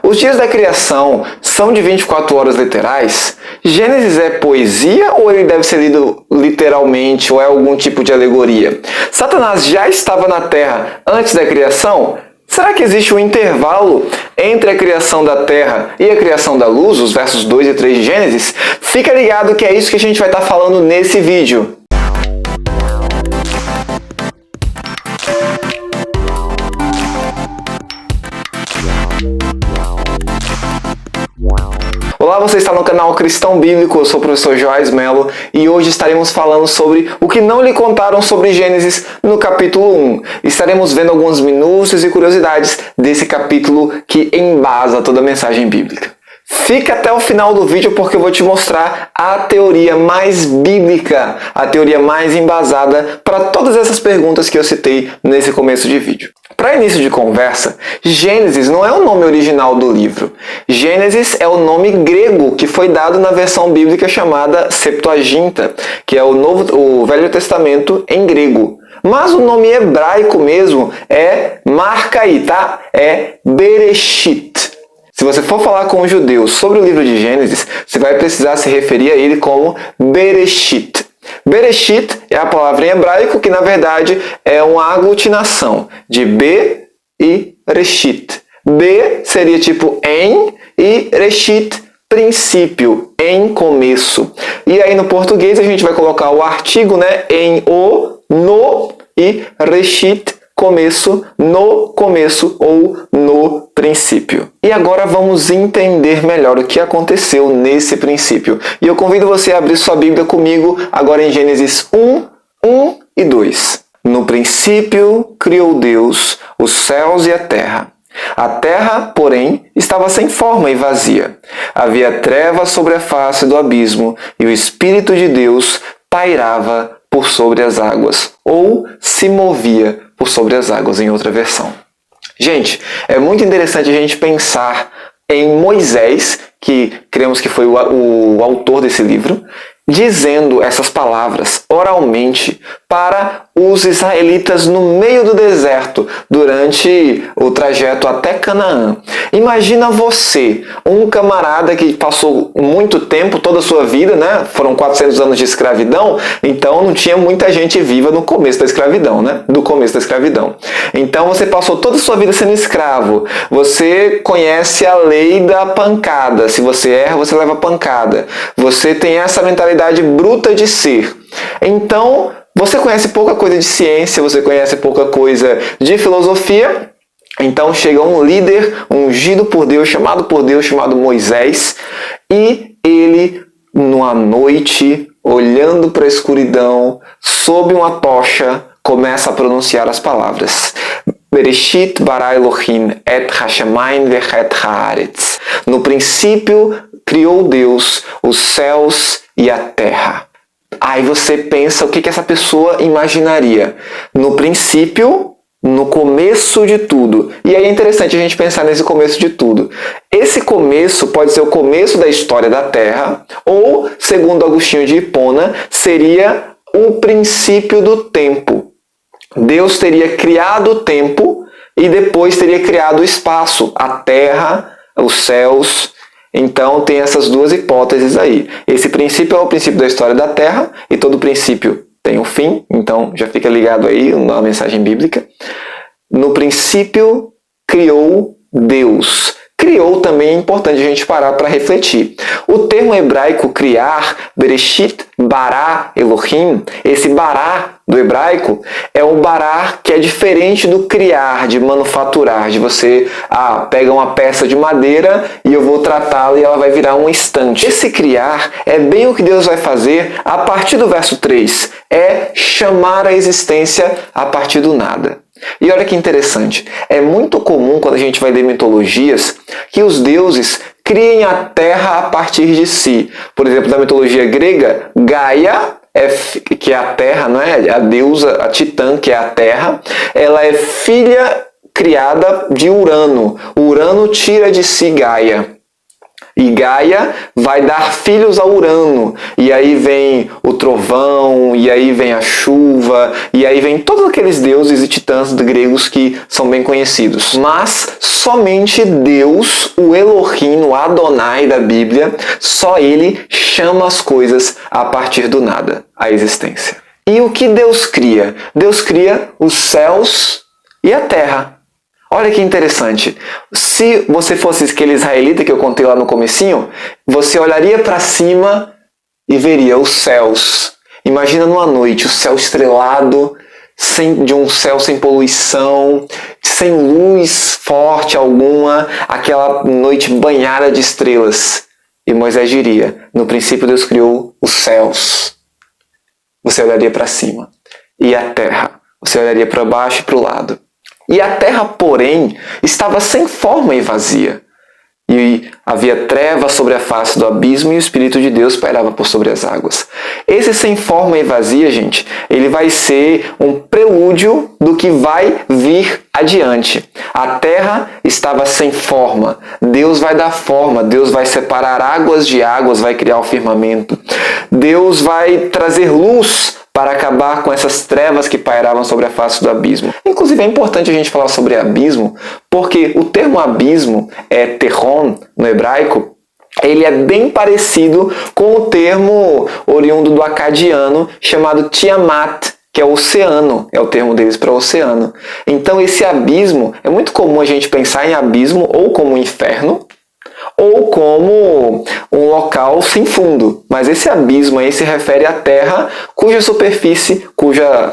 Os dias da criação são de 24 horas literais? Gênesis é poesia ou ele deve ser lido literalmente ou é algum tipo de alegoria? Satanás já estava na Terra antes da criação? Será que existe um intervalo entre a criação da Terra e a criação da luz, os versos 2 e 3 de Gênesis? Fica ligado que é isso que a gente vai estar falando nesse vídeo. Olá, você está no canal Cristão Bíblico, eu sou o professor Joás Melo e hoje estaremos falando sobre o que não lhe contaram sobre Gênesis no capítulo 1. Estaremos vendo algumas minúcias e curiosidades desse capítulo que embasa toda a mensagem bíblica. Fica até o final do vídeo porque eu vou te mostrar a teoria mais bíblica, a teoria mais embasada para todas essas perguntas que eu citei nesse começo de vídeo. Para início de conversa, Gênesis não é o nome original do livro. Gênesis é o nome grego que foi dado na versão bíblica chamada Septuaginta, que é o Velho Testamento em grego. Mas o nome hebraico mesmo marca aí, tá? É Bereshit. Se você for falar com os judeus sobre o livro de Gênesis, você vai precisar se referir a ele como Bereshit. Bereshit é a palavra em hebraico que, na verdade, é uma aglutinação de Be e Reshit. Be seria tipo em e Reshit, princípio, em começo. E aí no português a gente vai colocar o artigo, né, em o, no e Reshit, começo, no começo ou no princípio. E agora vamos entender melhor o que aconteceu nesse princípio. E eu convido você a abrir sua Bíblia comigo agora em Gênesis 1 e 2. No princípio criou Deus os céus e a terra. A terra, porém, estava sem forma e vazia. Havia trevas sobre a face do abismo e o Espírito de Deus pairava por sobre as águas, ou se movia por sobre as águas, em outra versão. Gente, é muito interessante a gente pensar em Moisés, que cremos que foi o autor desse livro, dizendo essas palavras oralmente para os israelitas no meio do deserto, durante o trajeto até Canaã. Imagina você, um camarada que passou muito tempo, toda a sua vida, né? Foram 400 anos de escravidão, então não tinha muita gente viva no começo da escravidão, né? Do começo da escravidão. Então você passou toda a sua vida sendo escravo. Você conhece a lei da pancada. Se você erra, você leva pancada. Você tem essa mentalidade bruta de ser. Então, você conhece pouca coisa de ciência, você conhece pouca coisa de filosofia. Então chega um líder ungido por Deus, chamado Moisés, e ele, numa noite, olhando para a escuridão, sob uma tocha, começa a pronunciar as palavras. Bereshit bara Elohim et hashamayim ve'et haaretz. No princípio criou Deus os céus e a terra. Aí você pensa o que essa pessoa imaginaria. No princípio, no começo de tudo. E aí é interessante a gente pensar nesse começo de tudo. Esse começo pode ser o começo da história da Terra, ou, segundo Agostinho de Hipona, seria o princípio do tempo. Deus teria criado o tempo e depois teria criado o espaço, a Terra, os céus. Então tem essas duas hipóteses aí. Esse princípio é o princípio da história da Terra e todo princípio tem um fim, então já fica ligado aí na mensagem bíblica. No princípio criou Deus. Criou também é importante a gente parar para refletir. O termo hebraico criar, Bereshit bara Elohim, esse bara do hebraico é um bara que é diferente do criar, de manufaturar, de você pega uma peça de madeira e eu vou tratá-la e ela vai virar um estante. Esse criar é bem o que Deus vai fazer a partir do verso 3, é chamar a existência a partir do nada. E olha que interessante, é muito comum quando a gente vai ler mitologias que os deuses criem a terra a partir de si. Por exemplo, na mitologia grega, Gaia, que é a terra, não é? A deusa, a titã, que é a terra, ela é filha criada de Urano. Urano tira de si Gaia. E Gaia vai dar filhos a Urano. E aí vem o trovão, e aí vem a chuva, e aí vem todos aqueles deuses e titãs gregos que são bem conhecidos. Mas somente Deus, o Elohim, o Adonai da Bíblia, só Ele chama as coisas a partir do nada, a existência. E o que Deus cria? Deus cria os céus e a terra. Olha que interessante. Se você fosse aquele israelita que eu contei lá no comecinho, você olharia para cima e veria os céus. Imagina numa noite, o céu estrelado, de um céu sem poluição, sem luz forte alguma, aquela noite banhada de estrelas. E Moisés diria, no princípio Deus criou os céus. Você olharia para cima. E a terra. Você olharia para baixo e para o lado. E a terra, porém, estava sem forma e vazia. E havia trevas sobre a face do abismo e o Espírito de Deus pairava por sobre as águas. Esse sem forma e vazia, gente, ele vai ser um prelúdio do que vai vir adiante. A terra estava sem forma. Deus vai dar forma. Deus vai separar águas de águas, vai criar o firmamento. Deus vai trazer luz para acabar com essas trevas que pairavam sobre a face do abismo. Inclusive é importante a gente falar sobre abismo, porque o termo abismo é terron no hebraico, ele é bem parecido com o termo oriundo do acadiano chamado Tiamat, que é o oceano, é o termo deles para oceano. Então esse abismo, é muito comum a gente pensar em abismo ou como inferno, ou como um local sem fundo. Mas esse abismo aí se refere à terra cuja superfície, cuja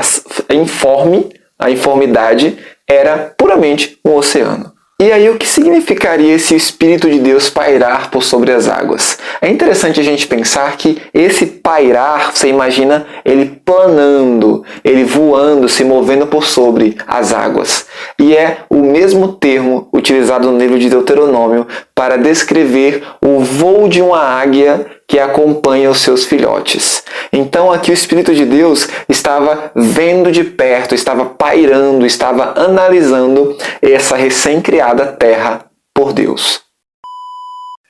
a informidade era puramente um oceano. E aí o que significaria esse Espírito de Deus pairar por sobre as águas? É interessante a gente pensar que esse pairar, você imagina ele planando, ele voando, se movendo por sobre as águas. E é o mesmo termo utilizado no livro de Deuteronômio para descrever o voo de uma águia que acompanha os seus filhotes. Então aqui o Espírito de Deus estava vendo de perto, estava pairando, estava analisando essa recém-criada terra por Deus.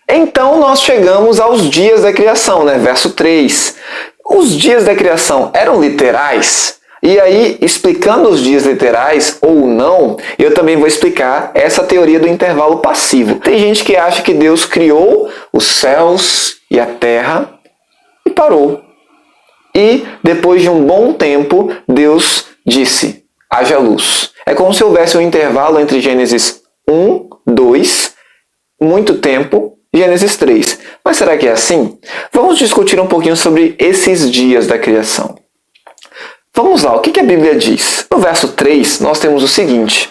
Então nós chegamos aos dias da criação, né? Verso 3. Os dias da criação eram literais? E aí, explicando os dias literais ou não, eu também vou explicar essa teoria do intervalo passivo. Tem gente que acha que Deus criou os céus e a terra e parou. E depois de um bom tempo, Deus disse, haja luz. É como se houvesse um intervalo entre Gênesis 1, 2, muito tempo, Gênesis 3. Mas será que é assim? Vamos discutir um pouquinho sobre esses dias da criação. Vamos lá, o que a Bíblia diz? No verso 3, nós temos o seguinte.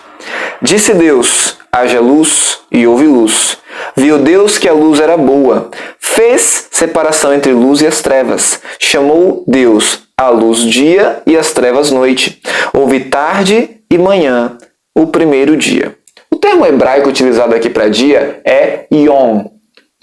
Disse Deus, haja luz e houve luz. Viu Deus que a luz era boa. Fez separação entre luz e as trevas. Chamou Deus a luz dia e as trevas noite. Houve tarde e manhã, o primeiro dia. O termo hebraico utilizado aqui para dia é Yom.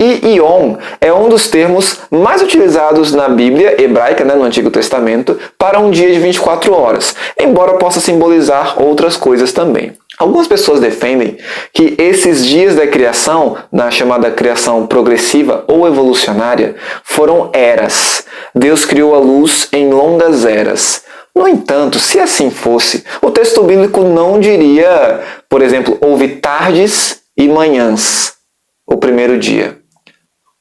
E Yom é um dos termos mais utilizados na Bíblia hebraica, no Antigo Testamento, para um dia de 24 horas, embora possa simbolizar outras coisas também. Algumas pessoas defendem que esses dias da criação, na chamada criação progressiva ou evolucionária, foram eras. Deus criou a luz em longas eras. No entanto, se assim fosse, o texto bíblico não diria, por exemplo, houve tardes e manhãs, o primeiro dia.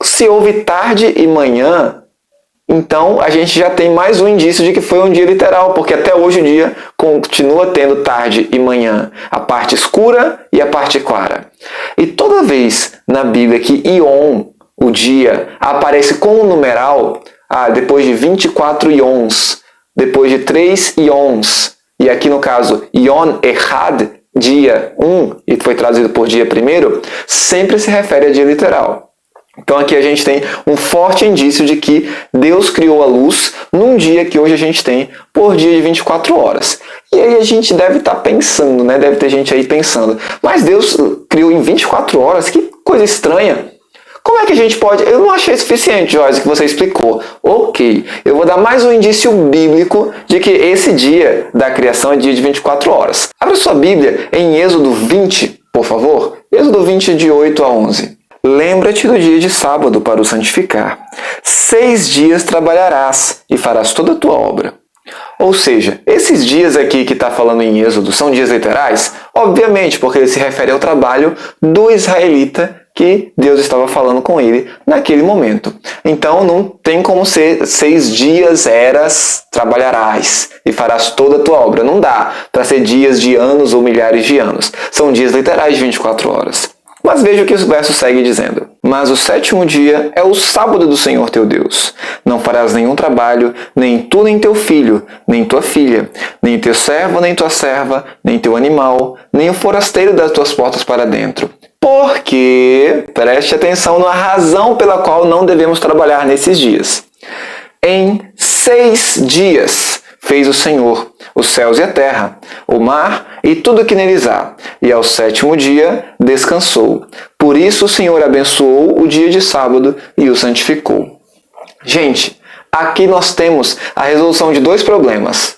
Se houve tarde e manhã, então a gente já tem mais um indício de que foi um dia literal, porque até hoje o dia continua tendo tarde e manhã, a parte escura e a parte clara. E toda vez na Bíblia que Yom, o dia, aparece com um numeral, depois de 24 Yoms, depois de 3 Yoms, e aqui no caso Yom Echad, dia 1, e foi traduzido por dia primeiro, sempre se refere a dia literal. Então aqui a gente tem um forte indício de que Deus criou a luz num dia que hoje a gente tem por dia de 24 horas. E aí a gente deve estar pensando, deve ter gente aí pensando, mas Deus criou em 24 horas? Que coisa estranha. Como é que a gente pode... Eu não achei suficiente, Joyce, que você explicou. Ok, eu vou dar mais um indício bíblico de que esse dia da criação é dia de 24 horas. Abra sua Bíblia em Êxodo 20, por favor. Êxodo 20, de 8 a 11. Lembra-te do dia de sábado para o santificar. 6 dias trabalharás e farás toda a tua obra. Ou seja, esses dias aqui que está falando em Êxodo são dias literais? Obviamente, porque ele se refere ao trabalho do israelita que Deus estava falando com ele naquele momento. Então não tem como ser 6 dias eras trabalharás e farás toda a tua obra. Não dá para ser dias de anos ou milhares de anos. São dias literais de 24 horas. Mas veja o que o verso segue dizendo. Mas o 7º dia é o sábado do Senhor teu Deus. Não farás nenhum trabalho, nem tu, nem teu filho, nem tua filha, nem teu servo, nem tua serva, nem teu animal, nem o forasteiro das tuas portas para dentro. Porque, preste atenção na razão pela qual não devemos trabalhar nesses dias. Em 6 dias fez o Senhor os céus e a terra, o mar e tudo que neles há, e ao 7º dia descansou. Por isso o Senhor abençoou o dia de sábado e o santificou. Gente, aqui nós temos a resolução de 2 problemas.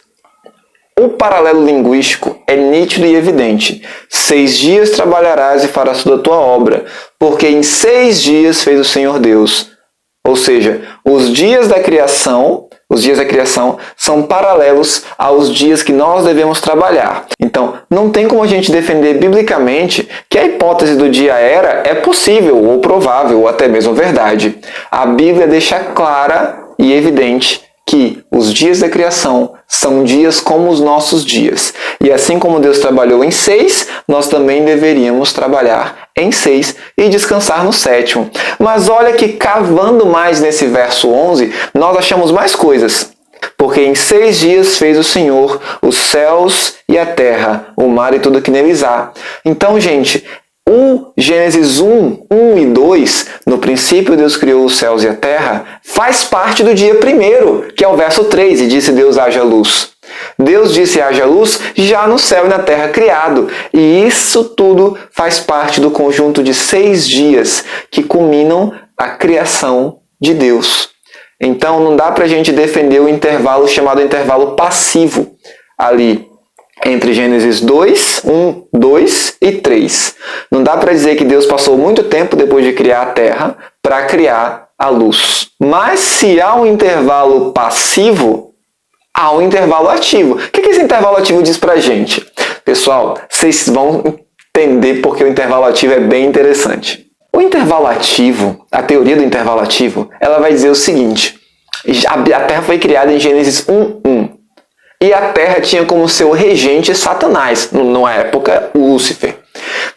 O paralelo linguístico é nítido e evidente. 6 dias trabalharás e farás toda a tua obra, porque em 6 dias fez o Senhor Deus. Ou seja, os dias da criação são paralelos aos dias que nós devemos trabalhar. Então, não tem como a gente defender biblicamente que a hipótese do dia era é possível, ou provável, ou até mesmo verdade. A Bíblia deixa clara e evidente que os dias da criação são dias como os nossos dias. E assim como Deus trabalhou em 6, nós também deveríamos trabalhar em 6 e descansar no 7º. Mas olha que cavando mais nesse verso 11, nós achamos mais coisas. Porque em 6 dias fez o Senhor os céus e a terra, o mar e tudo que neles há. Então, gente, o Gênesis 1 e 2, no princípio Deus criou os céus e a terra, faz parte do dia 1º, que é o verso 3, e disse Deus haja luz. Deus disse haja luz já no céu e na terra criado. E isso tudo faz parte do conjunto de 6 dias que culminam a criação de Deus. Então não dá para a gente defender o intervalo chamado intervalo passivo ali entre Gênesis 2, 2 e 3. Não dá para dizer que Deus passou muito tempo depois de criar a terra para criar a luz. Mas se há um intervalo passivo, há um intervalo ativo. O que esse intervalo ativo diz para a gente? Pessoal, vocês vão entender porque o intervalo ativo é bem interessante. O intervalo ativo, a teoria do intervalo ativo, ela vai dizer o seguinte. A terra foi criada em Gênesis 1. E a terra tinha como seu regente Satanás, na época Lúcifer.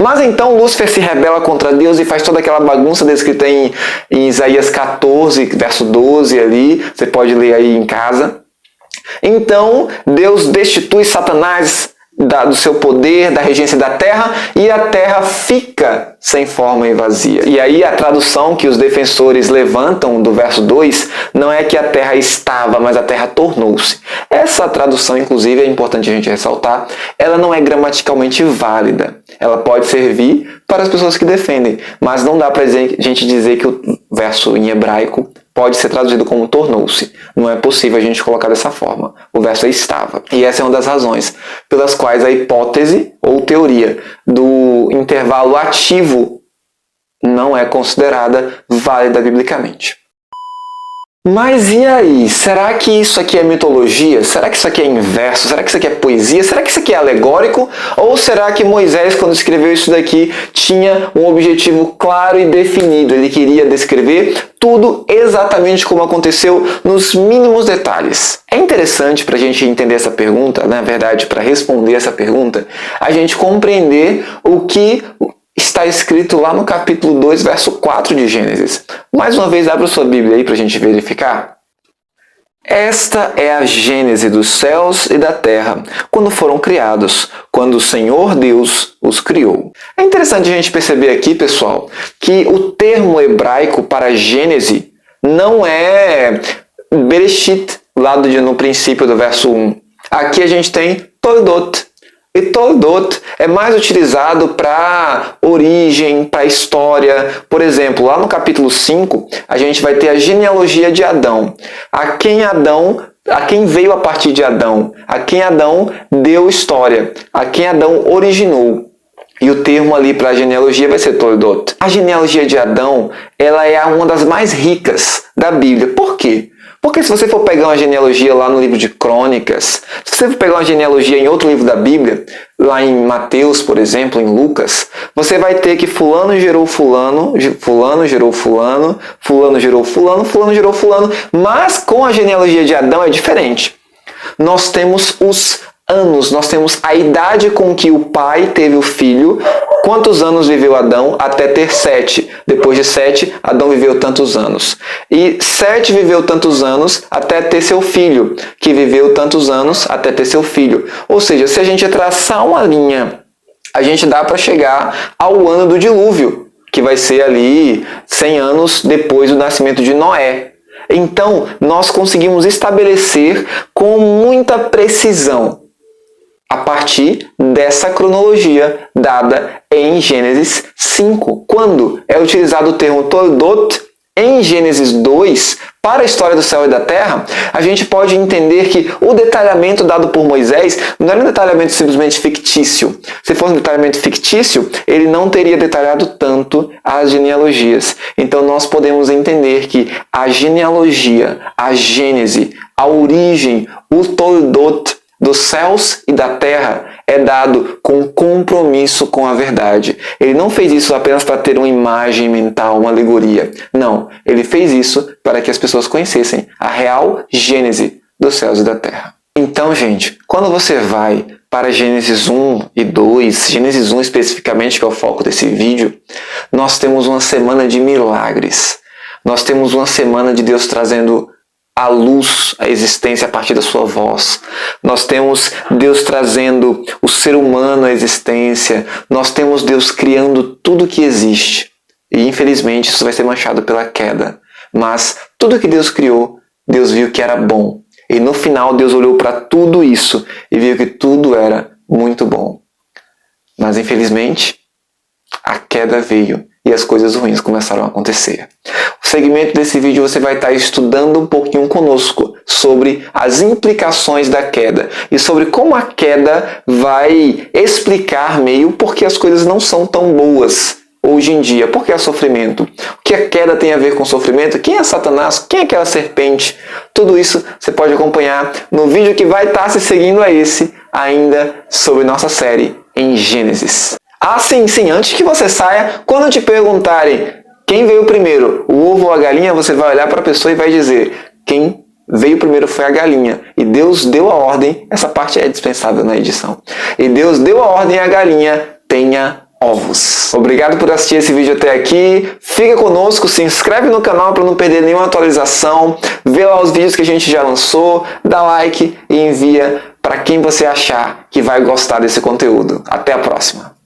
Mas então Lúcifer se rebela contra Deus e faz toda aquela bagunça descrita em Isaías 14, verso 12 ali, você pode ler aí em casa. Então Deus destitui Satanás do seu poder, da regência da terra, e a terra fica sem forma e vazia. E aí a tradução que os defensores levantam do verso 2 não é que a terra estava, mas a terra tornou-se. Essa tradução, inclusive, é importante a gente ressaltar, ela não é gramaticalmente válida. Ela pode servir para as pessoas que defendem, mas não dá para a gente dizer que o verso em hebraico pode ser traduzido como tornou-se. Não é possível a gente colocar dessa forma. O verso é estava. E essa é uma das razões pelas quais a hipótese ou teoria do intervalo ativo não é considerada válida biblicamente. Mas e aí? Será que isso aqui é mitologia? Será que isso aqui é inverso? Será que isso aqui é poesia? Será que isso aqui é alegórico? Ou será que Moisés, quando escreveu isso daqui, tinha um objetivo claro e definido? Ele queria descrever tudo exatamente como aconteceu nos mínimos detalhes. É interessante para a gente entender essa pergunta, na verdade, para responder essa pergunta, a gente compreender o que está escrito lá no capítulo 2, verso 4 de Gênesis. Mais uma vez, abra sua Bíblia aí para a gente verificar. Esta é a gênese dos céus e da terra, quando foram criados, quando o Senhor Deus os criou. É interessante a gente perceber aqui, pessoal, que o termo hebraico para gênese não é Bereshit, lá no princípio do verso 1. Aqui a gente tem Toldot. E Toldot é mais utilizado para origem, para história. Por exemplo, lá no capítulo 5, a gente vai ter a genealogia de Adão. A quem veio a partir de Adão, a quem Adão deu história, a quem Adão originou. E o termo ali para a genealogia vai ser Toldot. A genealogia de Adão, ela é uma das mais ricas da Bíblia. Por quê? Porque se você for pegar uma genealogia lá no livro de Crônicas, se você for pegar uma genealogia em outro livro da Bíblia, lá em Mateus, por exemplo, em Lucas, você vai ter que fulano gerou fulano, fulano gerou fulano, fulano gerou fulano, fulano gerou fulano. Mas com a genealogia de Adão é diferente. Nós temos os anos, nós temos a idade com que o pai teve o filho, quantos anos viveu Adão até ter Sete. Depois de Sete, Adão viveu tantos anos. E Sete viveu tantos anos até ter seu filho, que viveu tantos anos até ter seu filho. Ou seja, se a gente traçar uma linha, a gente dá para chegar ao ano do dilúvio, que vai ser ali 100 anos depois do nascimento de Noé. Então, nós conseguimos estabelecer com muita precisão a partir dessa cronologia dada em Gênesis 5. Quando é utilizado o termo Toldot em Gênesis 2 para a história do céu e da terra, a gente pode entender que o detalhamento dado por Moisés não era um detalhamento simplesmente fictício. Se fosse um detalhamento fictício, ele não teria detalhado tanto as genealogias. Então nós podemos entender que a genealogia, a Gênese, a origem, o Toldot dos céus e da terra é dado com compromisso com a verdade. Ele não fez isso apenas para ter uma imagem mental, uma alegoria. Não, ele fez isso para que as pessoas conhecessem a real Gênese dos céus e da terra. Então, gente, quando você vai para Gênesis 1 e 2, Gênesis 1 especificamente, que é o foco desse vídeo, nós temos uma semana de milagres. Nós temos uma semana de Deus trazendo a luz, a existência a partir da sua voz. Nós temos Deus trazendo o ser humano à existência. Nós temos Deus criando tudo que existe. E infelizmente isso vai ser manchado pela queda. Mas tudo que Deus criou, Deus viu que era bom. E no final Deus olhou para tudo isso e viu que tudo era muito bom. Mas infelizmente a queda veio e as coisas ruins começaram a acontecer. No segmento desse vídeo você vai estar estudando um pouquinho conosco sobre as implicações da queda e sobre como a queda vai explicar meio porque as coisas não são tão boas hoje em dia. Por que há sofrimento? O que a queda tem a ver com sofrimento? Quem é Satanás? Quem é aquela serpente? Tudo isso você pode acompanhar no vídeo que vai estar se seguindo a esse, ainda sobre nossa série em Gênesis. Ah, sim, antes que você saia, quando te perguntarem quem veio primeiro, o ovo ou a galinha, você vai olhar para a pessoa e vai dizer quem veio primeiro foi a galinha. E Deus deu a ordem, essa parte é dispensável na edição. E Deus deu a ordem à galinha, tenha ovos. Obrigado por assistir esse vídeo até aqui. Fica conosco, se inscreve no canal para não perder nenhuma atualização. Vê lá os vídeos que a gente já lançou, dá like e envia para quem você achar que vai gostar desse conteúdo. Até a próxima.